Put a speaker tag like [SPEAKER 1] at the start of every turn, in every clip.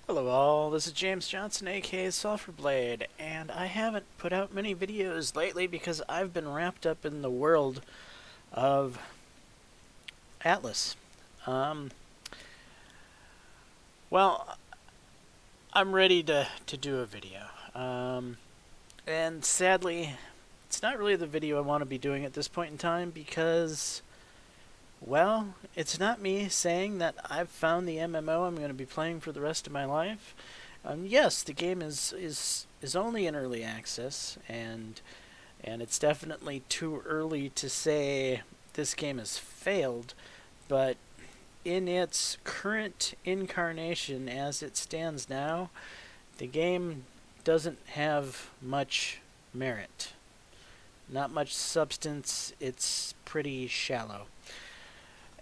[SPEAKER 1] Hello all, this is James Johnson aka Sulfurblade, and I haven't put out many videos lately because I've been wrapped up in the world of Atlas. Um, well, I'm ready to do a video. And sadly, it's not really the video I want to be doing at this point in time because, well, it's not me saying that I've found the MMO I'm going to be playing for the rest of my life. Yes, the game is only in early access, and it's definitely too early to say this game has failed, but in its current incarnation as it stands now, the game doesn't have much merit. Not much substance, it's pretty shallow.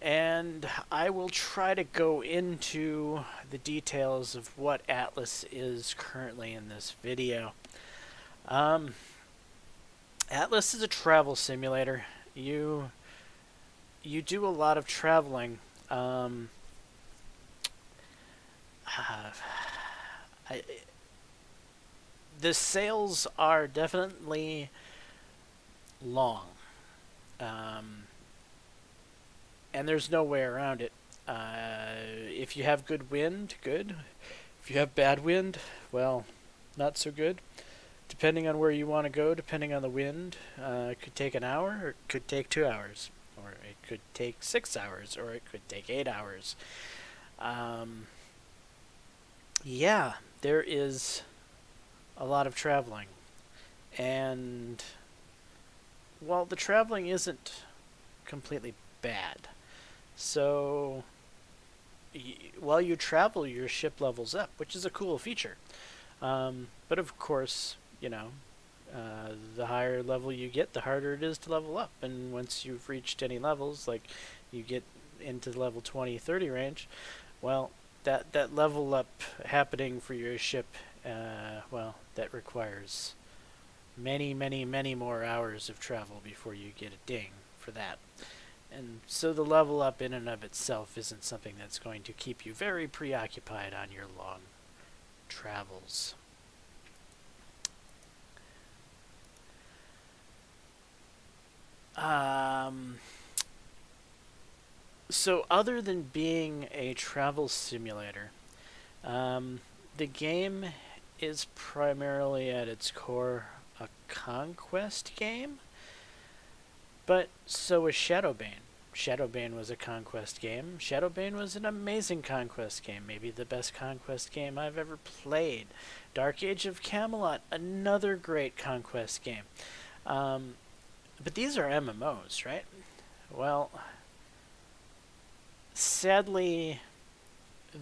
[SPEAKER 1] And I will try to go into the details of what Atlas is currently in this video. Um, Atlas is a travel simulator. You do a lot of traveling. Uh, I, the sails are definitely long, um, and there's no way around it. If you have good wind, good. If you have bad wind, well, not so good. Depending on where you want to go, depending on the wind, it could take an hour, or it could take 2 hours, or it could take 6 hours, or it could take 8 hours. Um, yeah, there is a lot of traveling, and well, the traveling isn't completely bad. So while you travel, your ship levels up, which is a cool feature. But of course, the higher level you get, the harder it is to level up. And once you've reached any levels, like you get into the level 20, 30 range, well, that level up happening for your ship, well, that requires many, many, many more hours of travel before you get a ding for that. And so the level up in and of itself isn't something that's going to keep you very preoccupied on your long travels. Um, so other than being a travel simulator, the game is primarily at its core a conquest game, but so is Shadowbane. Shadowbane was a conquest game. Shadowbane was an amazing conquest game, maybe the best conquest game I've ever played. Dark Age of Camelot, another great conquest game. Um, but these are MMOs, right? Well, sadly,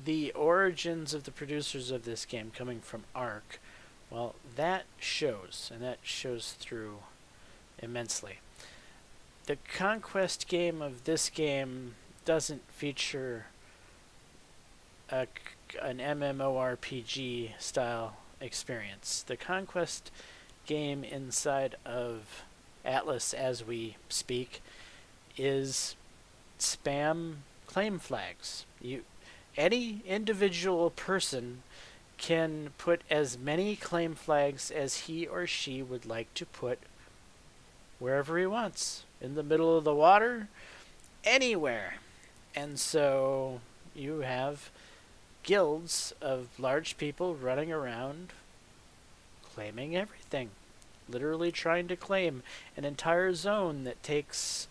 [SPEAKER 1] the origins of the producers of this game coming from Ark, well, that shows, and that shows through immensely. The conquest game of this game doesn't feature an MMORPG style experience. The conquest game inside of Atlas as we speak is spam claim flags. Any individual person can put as many claim flags as he or she would like to put wherever he wants. In the middle of the water, anywhere. And so you have guilds of large people running around claiming everything. Literally trying to claim an entire zone that takes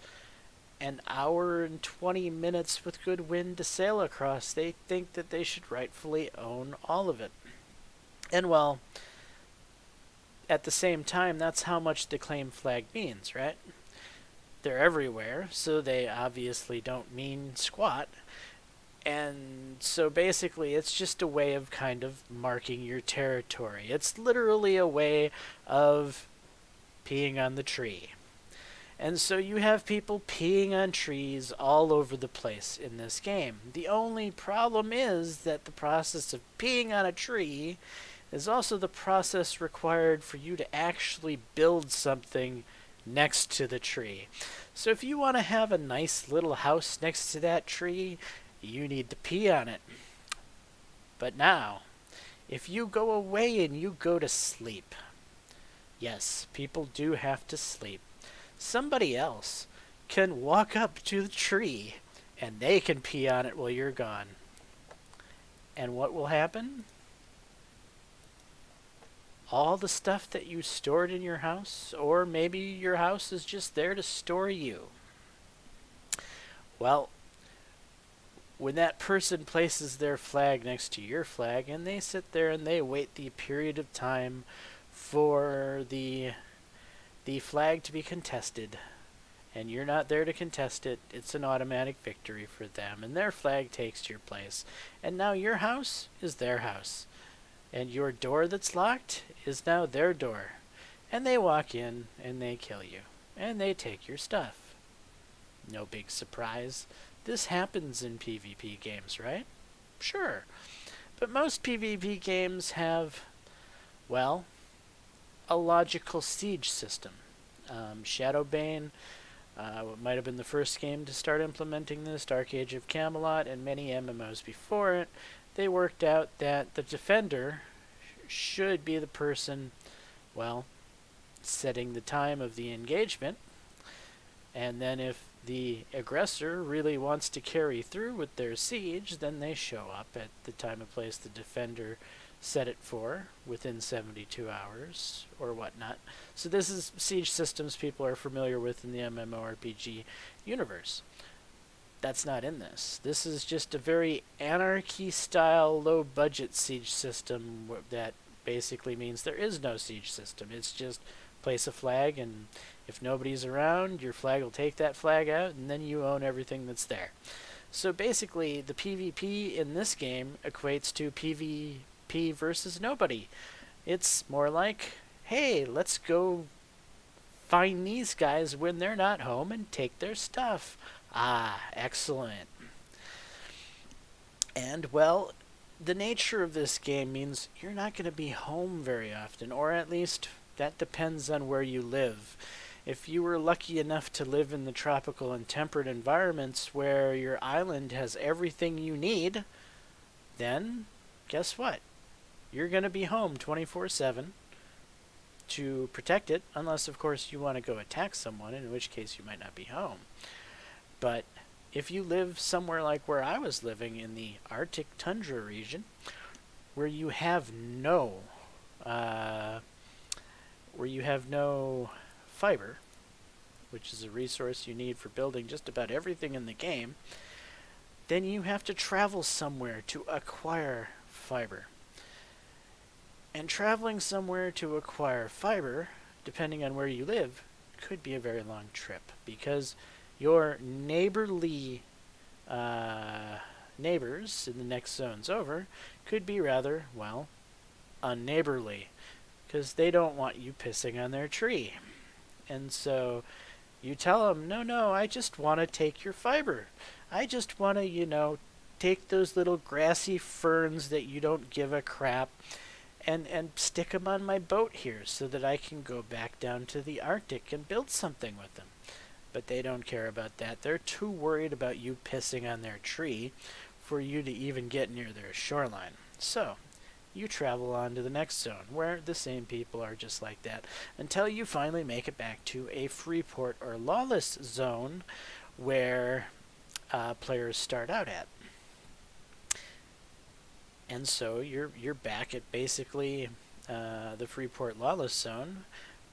[SPEAKER 1] an hour and 20 minutes with good wind to sail across. They think that they should rightfully own all of it. And well, at the same time, that's how much the claim flag means, right? They're everywhere, so they obviously don't mean squat. And so basically, it's just a way of kind of marking your territory. It's literally a way of peeing on the tree. And so you have people peeing on trees all over the place in this game. The only problem is that the process of peeing on a tree is also the process required for you to actually build something next to the tree. So if you want to have a nice little house next to that tree, you need to pee on it. But now, if you go away and you go to sleep, yes, people do have to sleep, somebody else can walk up to the tree and they can pee on it while you're gone. And what will happen? All the stuff that you stored in your house, or maybe your house is just there to store you. Well, when that person places their flag next to your flag and they sit there and they wait the period of time for the flag to be contested, and you're not there to contest it, it's an automatic victory for them, and their flag takes your place. And now your house is their house, and your door that's locked is now their door. And they walk in and they kill you, and they take your stuff. No big surprise. This happens in PvP games, right? Sure. But most PvP games have, well, a logical siege system. Shadowbane might have been the first game to start implementing this. Dark Age of Camelot and many MMOs before it, they worked out that the defender should be the person, well, setting the time of the engagement. And then if the aggressor really wants to carry through with their siege, then they show up at the time and place the defender set it for within 72 hours or whatnot. So this is siege systems people are familiar with in the MMORPG universe. That's not in this. This is just a very anarchy-style, low-budget siege system that basically means there is no siege system. It's just place a flag, and if nobody's around, your flag will take that flag out, and then you own everything that's there. So basically, the PvP in this game equates to PvP versus nobody. It's more like, hey, let's go find these guys when they're not home and take their stuff. Ah, excellent. And, well, the nature of this game means you're not going to be home very often, or at least that depends on where you live. If you were lucky enough to live in the tropical and temperate environments where your island has everything you need, then guess what? You're going to be home 24/7 to protect it, unless, of course, you want to go attack someone, in which case you might not be home. But if you live somewhere like where I was living in the Arctic tundra region, where you have no fiber, which is a resource you need for building just about everything in the game, then you have to travel somewhere to acquire fiber. And traveling somewhere to acquire fiber, depending on where you live, could be a very long trip, because your neighborly neighbors in the next zones over could be rather, well, unneighborly, because they don't want you pissing on their tree. And so you tell them, no, I just want to take your fiber. I just want to, take those little grassy ferns that you don't give a crap and stick them on my boat here so that I can go back down to the Arctic and build something with them. But they don't care about that. They're too worried about you pissing on their tree for you to even get near their shoreline. So you travel on to the next zone, where the same people are just like that, until you finally make it back to a free port or lawless zone where players start out at. And so you're back at basically the Freeport Lawless Zone.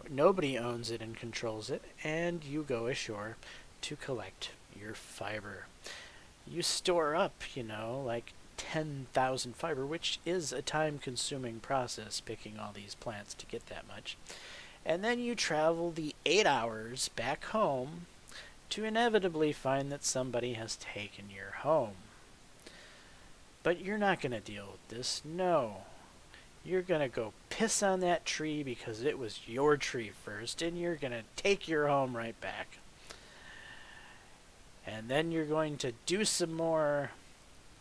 [SPEAKER 1] Nobody owns it and controls it, and you go ashore to collect your fiber. You store up, like 10,000 fiber, which is a time-consuming process, picking all these plants to get that much. And then you travel the 8 hours back home to inevitably find that somebody has taken your home. But you're not going to deal with this, no. You're going to go piss on that tree because it was your tree first, and you're going to take your home right back. And then you're going to do some more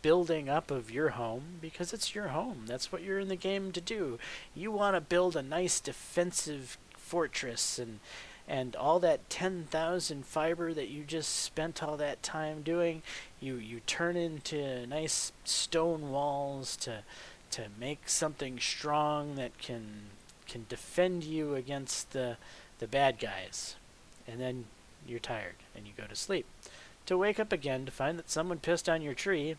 [SPEAKER 1] building up of your home because it's your home. That's what you're in the game to do. You want to build a nice defensive fortress, and all that 10,000 fiber that you just spent all that time doing, you turn into nice stone walls to make something strong that can defend you against the bad guys. And then you're tired and you go to sleep. To wake up again to find that someone pissed on your tree,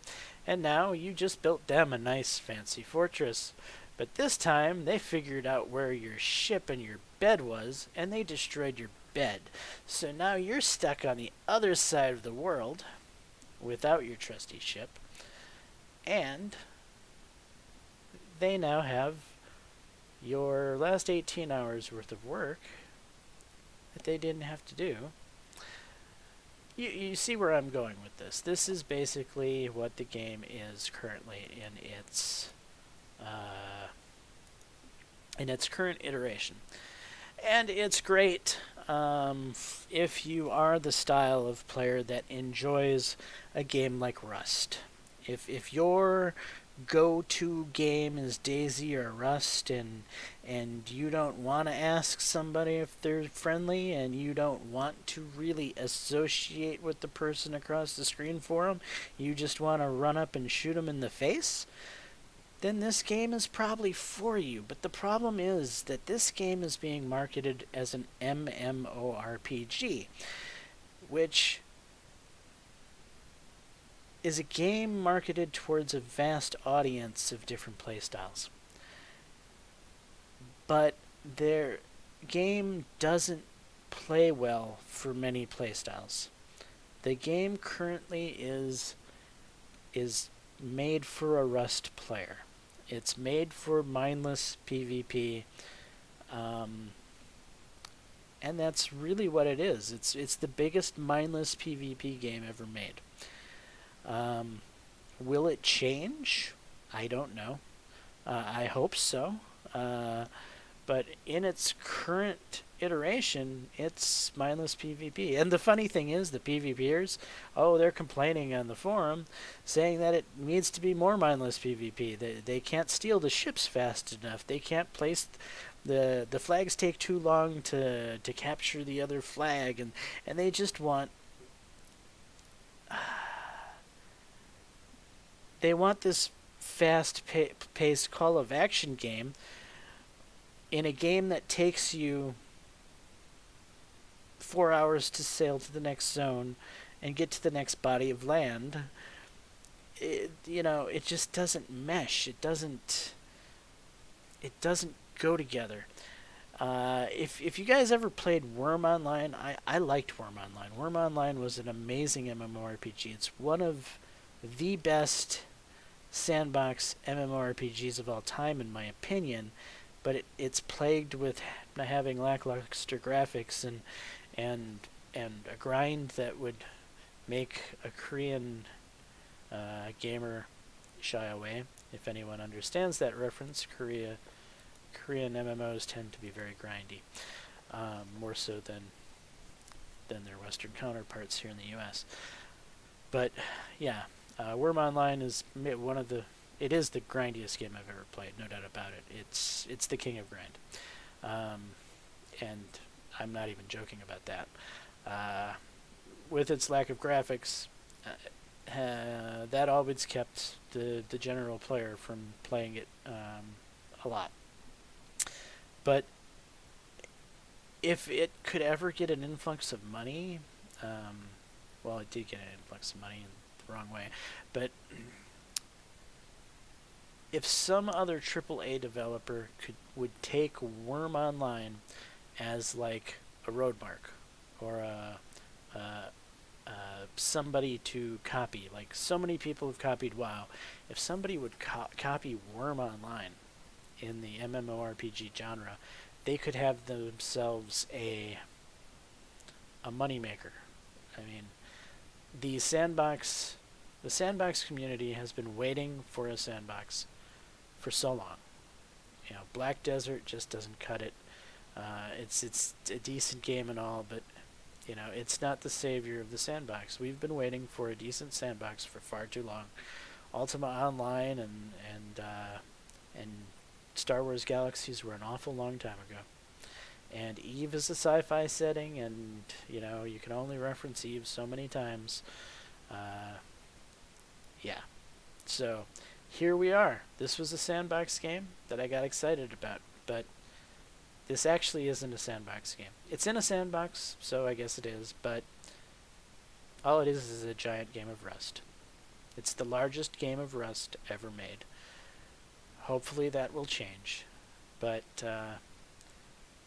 [SPEAKER 1] and now you just built them a nice fancy fortress. But this time they figured out where your ship and your bed was, and they destroyed your bed. So now you're stuck on the other side of the world without your trusty ship, and they now have your last 18 hours worth of work that they didn't have to do. You see where I'm going with this. This is basically what the game is currently in its current iteration. And it's great if you are the style of player that enjoys a game like Rust. If your go-to game is DayZ or Rust, and you don't want to ask somebody if they're friendly, and you don't want to really associate with the person across the screen for them, you just want to run up and shoot them in the face, then this game is probably for you. But the problem is that this game is being marketed as an MMORPG, which is a game marketed towards a vast audience of different playstyles. But their game doesn't play well for many playstyles. The game currently is made for a Rust player. It's made for mindless PvP, and that's really what it is. It's the biggest mindless PvP game ever made. Will it change? I don't know. I hope so. But in its current iteration, it's mindless PvP. And the funny thing is, the PvPers, they're complaining on the forum, saying that it needs to be more mindless PvP. They can't steal the ships fast enough. They can't place the flags take too long to capture the other flag, and they just want they want this fast-paced call of action game in a game that takes you 4 hours to sail to the next zone and get to the next body of land. It just doesn't mesh. It doesn't go together. If you guys ever played Worm Online, I liked Worm Online. Worm Online was an amazing MMORPG. It's one of the best sandbox MMORPGs of all time, in my opinion, but it's plagued with having lackluster graphics and a grind that would make a Korean gamer shy away. If anyone understands that reference, Korean MMOs tend to be very grindy, more so than their Western counterparts here in the U.S. But yeah, Worm Online is it is the grindiest game I've ever played, no doubt about it. It's the king of grind, and I'm not even joking about that. With its lack of graphics, that always kept the general player from playing it a lot. But if it could ever get an influx of money, well, it did get an influx of money in the wrong way, but if some other AAA developer would take Worm Online as like a roadmark or somebody to copy, like so many people have copied WoW, if somebody would copy Worm Online in the MMORPG genre, they could have themselves a moneymaker. I mean, the sandbox community has been waiting for a sandbox for so long. Black Desert just doesn't cut it. It's a decent game and all, but it's not the savior of the sandbox. We've been waiting for a decent sandbox for far too long. Ultima Online and Star Wars Galaxies were an awful long time ago. And Eve is a sci-fi setting, and you can only reference Eve so many times. Yeah. So here we are. This was a sandbox game that I got excited about, but this actually isn't a sandbox game. It's in a sandbox, so I guess it is, but all it is a giant game of Rust. It's the largest game of Rust ever made. Hopefully that will change, but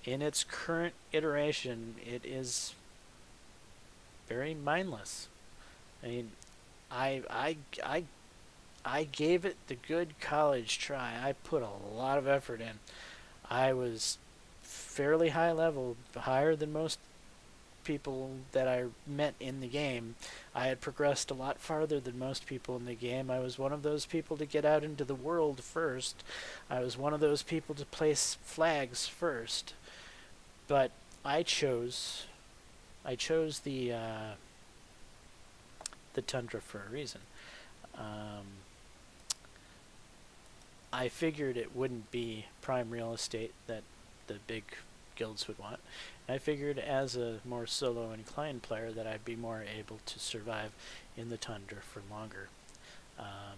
[SPEAKER 1] in its current iteration, it is very mindless. I mean, I I I I gave it the good college try. I put a lot of effort in. I was fairly high level, higher than most people that I met in the game. I had progressed a lot farther than most people in the game. I was one of those people to get out into the world first. I was one of those people to place flags first. But I chose the tundra for a reason. Um, I figured it wouldn't be prime real estate that the big guilds would want. I figured as a more solo inclined player that I'd be more able to survive in the tundra for longer. Um,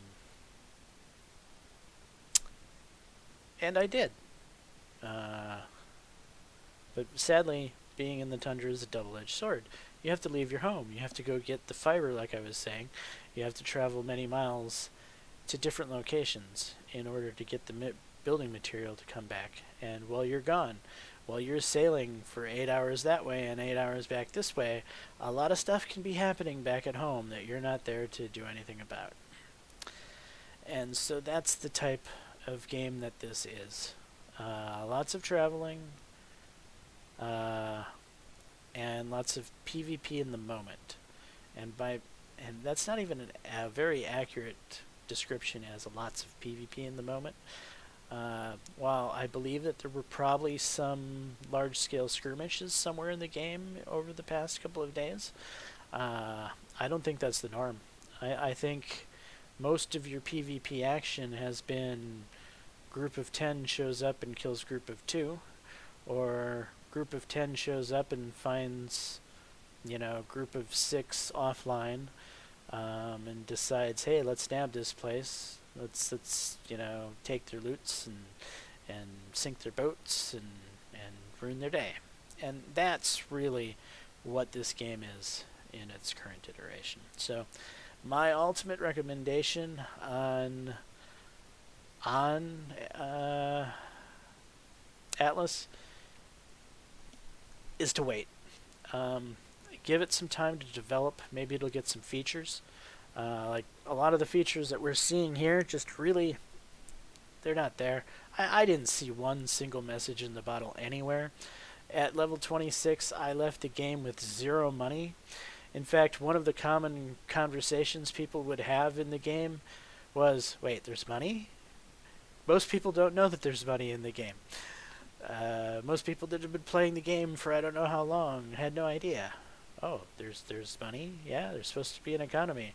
[SPEAKER 1] and I did. Uh, but sadly, being in the tundra is a double-edged sword. You have to leave your home. You have to go get the fiber, like I was saying. You have to travel many miles to different locations in order to get the building material to come back. And while you're gone, while you're sailing for 8 hours that way and 8 hours back this way, a lot of stuff can be happening back at home that you're not there to do anything about. And so that's the type of game that this is. Lots of traveling, and lots of PvP in the moment. And that's not even a very accurate description as lots of PvP in the moment. While I believe that there were probably some large-scale skirmishes somewhere in the game over the past couple of days, I don't think that's the norm. I think most of your PvP action has been group of 10 shows up and kills group of 2, or group of 10 shows up and finds, group of 6 offline, and decides, hey, let's nab this place. Let's take their loots and sink their boats and ruin their day. And that's really what this game is in its current iteration. So my ultimate recommendation on Atlas is to wait. Give it some time to develop. Maybe it'll get some features. Like a lot of the features that we're seeing here, just really, they're not there. I didn't see one single message in the bottle anywhere. At level 26, I left the game with 0 money. In fact, one of the common conversations people would have in the game was, wait, there's money? Most people don't know that there's money in the game. Most people that have been playing the game for I don't know how long had no idea. Oh, there's money? Yeah, there's supposed to be an economy.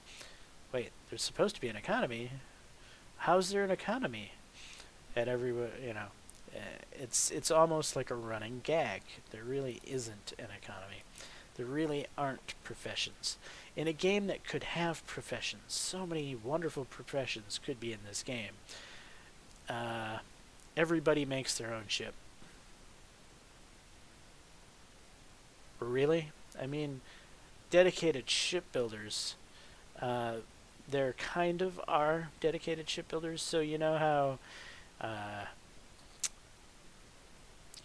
[SPEAKER 1] Wait, there's supposed to be an economy? How's there an economy? At everywhere, it's almost like a running gag. There really isn't an economy. There really aren't professions. In a game that could have professions, so many wonderful professions could be in this game. Everybody makes their own ship. Really? I mean, dedicated shipbuilders, there kind of are dedicated shipbuilders, so you know how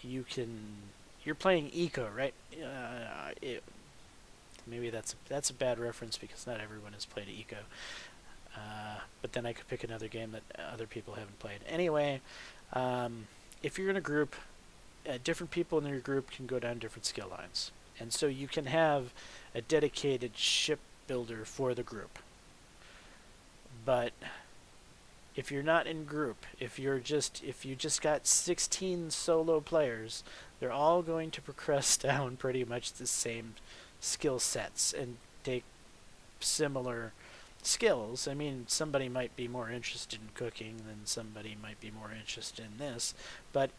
[SPEAKER 1] you're playing Eco, right? Maybe that's a bad reference because not everyone has played Eco. But then I could pick another game that other people haven't played. Anyway, if you're in a group, different people in your group can go down different skill lines. And so you can have a dedicated shipbuilder for the group. But if you're not in group, if you just got 16 solo players, they're all going to progress down pretty much the same skill sets and take similar skills. I mean, somebody might be more interested in cooking than somebody might be more interested in this, but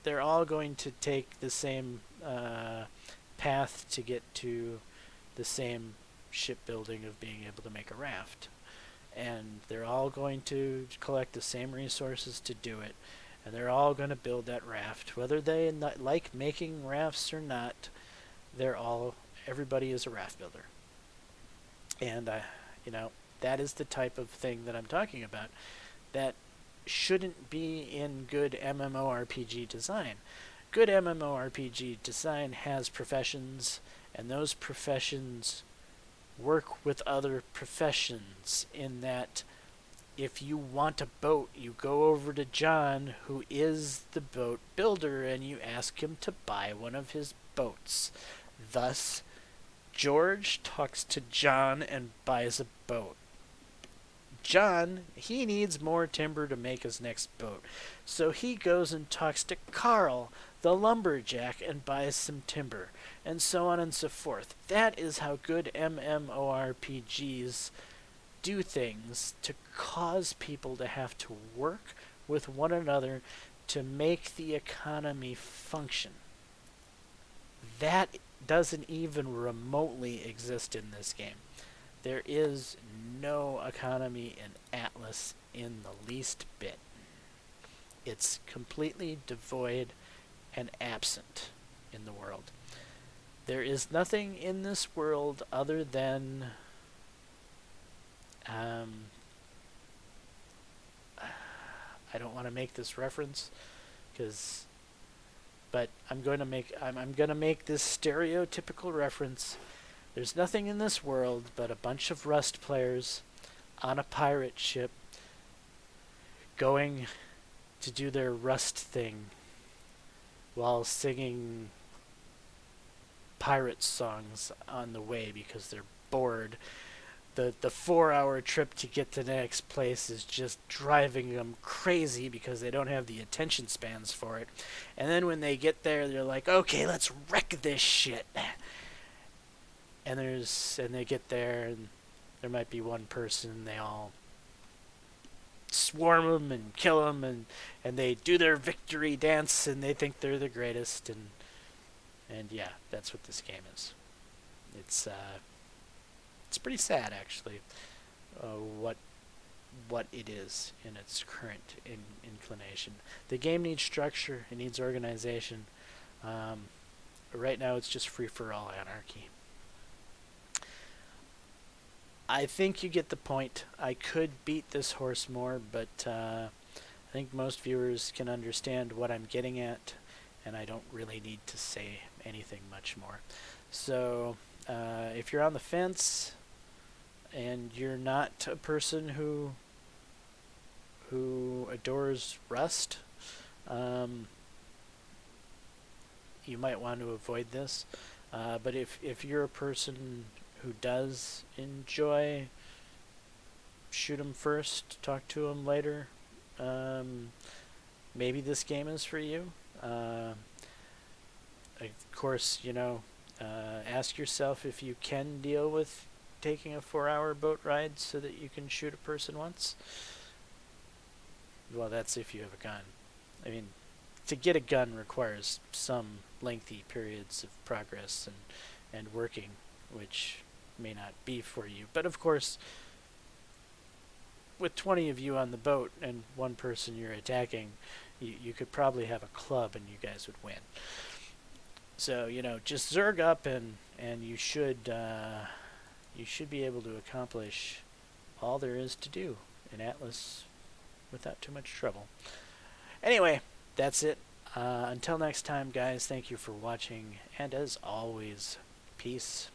[SPEAKER 1] they're all going to take the same path to get to the same shipbuilding of being able to make a raft. and they're all going to collect the same resources to do it, and they're all going to build that raft, whether they like making rafts or not. Everybody is a raft builder, and you know, that is the type of thing that I'm talking about. That shouldn't be in good MMORPG design. Good MMORPG design has professions, and those professions work with other professions in that if you want a boat, you go over to John, who is the boat builder, and you ask him to buy one of his boats. Thus, George talks to John and buys a boat. John, he needs more timber to make his next boat. So he goes and talks to Carl, the lumberjack, and buys some timber, and so on and so forth. That is how good MMORPGs do things, to cause people to have to work with one another to make the economy function. That doesn't even remotely exist in this game. There is no economy in Atlas in the least bit. It's completely devoid and absent in the world. There is nothing in this world other than I don't want to make this reference, but I'm going to make this stereotypical reference. There's nothing in this world but a bunch of Rust players on a pirate ship going to do their Rust thing while singing pirate songs on the way because they're bored. The 4-hour trip to get to the next place is just driving them crazy because they don't have the attention spans for it. And then when they get there, they're like, okay, let's wreck this shit. And they get there, and there might be one person, they all swarm them and kill them, and they do their victory dance, and they think they're the greatest, and yeah, that's what this game is. It's pretty sad, actually, what it is in its current inclination. The game needs structure, it needs organization. Right now, it's just free-for-all anarchy. I think you get the point. I could beat this horse more, but I think most viewers can understand what I'm getting at, and I don't really need to say anything much more. So, if you're on the fence and you're not a person who adores Rust, you might want to avoid this. But if you're a person who does enjoy, shoot him first, talk to him later. Maybe this game is for you. Of course, ask yourself if you can deal with taking a 4-hour boat ride so that you can shoot a person once. Well, that's if you have a gun. I mean, to get a gun requires some lengthy periods of progress and working, which may not be for you. But of course, with 20 of you on the boat and one person you're attacking, you could probably have a club and you guys would win. So, just zerg up and you should be able to accomplish all there is to do in Atlas without too much trouble. Anyway, that's it. Until next time, guys, thank you for watching, and as always, peace.